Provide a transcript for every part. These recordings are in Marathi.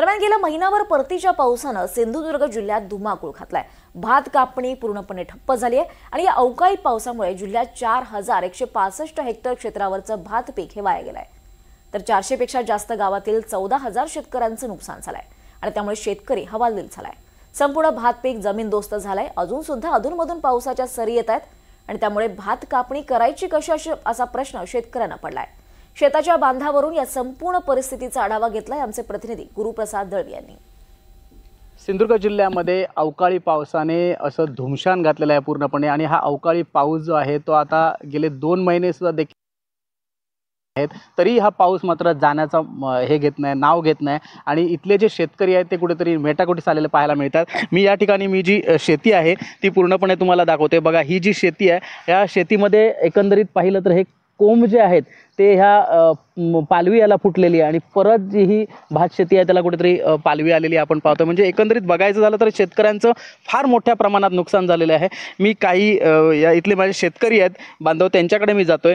दरम्यान गेल्या महिनाभर परतीच्या पावसानं सिंधुदुर्ग जिल्ह्यात धुमाकूळ घातलाय। भात कापणी पूर्णपणे ठप्प झाली आहे आणि या अवकाळी पावसामुळे जिल्ह्यात 4165 हेक्टर क्षेत्रावरचं भात पीक हे वाया गेलंय। तर 400 पेक्षा जास्त गावातील 14,000 शेतकऱ्यांचं नुकसान झालंय आणि त्यामुळे शेतकरी हवालदिल झालाय। संपूर्ण भात पीक जमीनदोस्त झालंय। अजून सुद्धा अधूनमधून पावसाच्या सरी येत आहेत आणि त्यामुळे भात कापणी करायची कशी असा प्रश्न शेतकऱ्यांना पडलाय। शेताच्या बांधावरून या संपूर्ण परिस्थितीचा आढावा घेतलाय आमचे प्रतिनिधी गुरुप्रसाद दळवी यांनी। सिंधुदुर्ग जिल्ह्यामध्ये अवकाळी पावसाने असं धुमशान घातलेलं आहे पूर्णपणे आणि हा अवकाळी पाऊस जो आहे तो आता गेले 2 महिने सुद्धा देखील आहेत, तरी हा पाऊस मात्र जाण्याचा हे घेत नाही, नाव घेत नाही आणि इथले जे शेतकरी आहेत ते कुठेतरी मेटाकुटीस आलेले पाहायला मिळतात। मी या ठिकाणी मी जी शेती आहे ती पूर्णपणे तुम्हाला दाखवते। बघा, ही जी शेती आहे या शेतीमध्ये एकंदरीत पाहिलं तर हे कोंब जे आहेत ते ह्या पालवी याला फुटलेली आहे आणि परत जी ही भात शेती आहे त्याला कुठेतरी पालवी आलेली आपण पाहतो। म्हणजे एकंदरीत बघायचं झालं तर शेतकऱ्यांचं फार मोठ्या प्रमाणात नुकसान झालेलं आहे। मी काही या इथले माझे शेतकरी आहेत बांधव त्यांच्याकडे मी जातोय।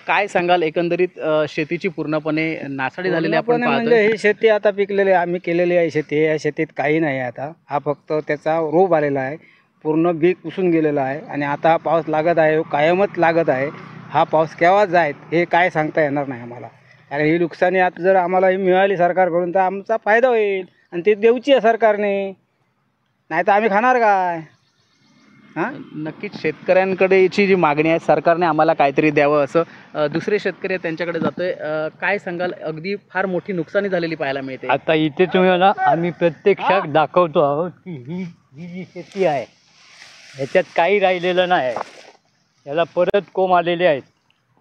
काय सांगाल, एकंदरीत शेतीची पूर्णपणे नासाडी झालेली आपण पाहतोय। म्हणजे ही शेती आता पिकलेली आम्ही केलेली आहे शेती, या शेतीत काही नाही आता। हा फक्त त्याचा रोग आलेला आहे, पूर्ण बी पुसून गेलेला आहे आणि आता हा पाऊस लागत आहे, कायमच लागत आहे। हा पाऊस केव्हा जाईल हे काय सांगता येणार नाही आम्हाला, कारण ही नुकसानी आता जर आम्हाला ही मिळाली सरकारकडून तर आमचा फायदा होईल आणि ते देऊची आहे सरकारने, नाही तर आम्ही खाणार काय? नक्कीच शेतकऱ्यांकडेची जी मागणी आहे सरकारने आम्हाला काहीतरी द्यावं असं दुसरे शेतकरी त्यांच्याकडे जातोय। काय सांगाल, अगदी फार मोठी नुकसानी झालेली पाहायला मिळते। आता इथे तुम्हाला आम्ही प्रत्यक्षात दाखवतो आहोत की ही जी शेती आहे ह्याच्यात काही राहिलेलं नाही, याला परत कोंब आलेले आहेत,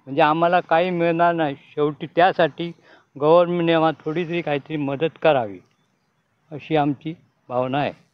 म्हणजे आम्हाला काही मिळणार नाही। शेवटी त्यासाठी गव्हर्नमेंटने आम्हाला थोडी तरी काहीतरी मदत करावी अशी आमची भावना आहे।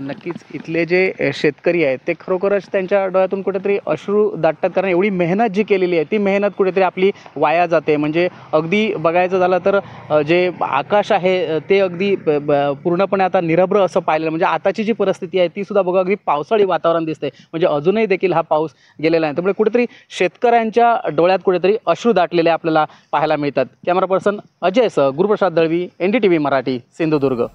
नक्कीच इथले जे शेतकरी आहेत ते खरोखरच त्यांच्या डोळ्यातून कुठेतरी अश्रू दाटतात, कारण एवढी मेहनत जी केलेली आहे ती मेहनत कुठेतरी आपली वाया जाते। म्हणजे अगदी बघायचं झालं तर जे आकाश आहे ते अगदी पूर्णपणे आता निरभ्र असं पाहिलं। म्हणजे आताची जी परिस्थिती आहे ती सुद्धा बघा, अगदी पावसाळी वातावरण दिसते, म्हणजे अजूनही देखील हा पाऊस गेलेला आहे। त्यामुळे कुठेतरी शेतकऱ्यांच्या डोळ्यात कुठेतरी अश्रू दाटलेले आपल्याला पाहायला मिळतात। कॅमेरा पर्सन अजय सह गुरुप्रसाद दळवी, NDTV मराठी, सिंधुदुर्ग।